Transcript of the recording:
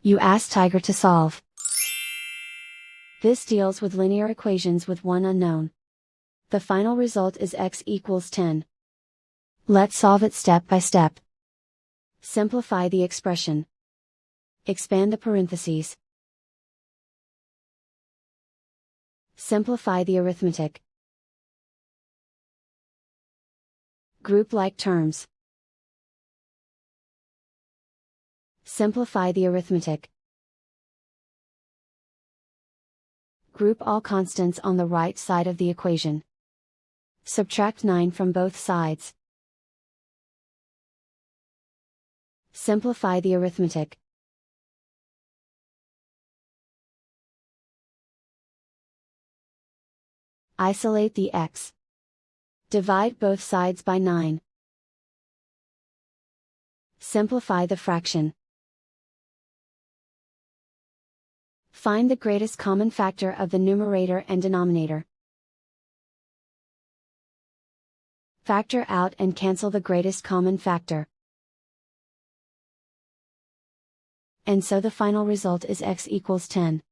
You ask Tiger to solve. This deals with linear equations with one unknown. The final result is x equals 10. Let's solve it step by step. Simplify the expression. Expand the parentheses. Simplify the arithmetic. Group like terms. Simplify the arithmetic. Group all constants on the right side of the equation. Subtract 9 from both sides. Simplify the arithmetic. Isolate the x. Divide both sides by 9. Simplify the fraction. Find the greatest common factor of the numerator and denominator. Factor out and cancel the greatest common factor. And so the final result is x equals 10.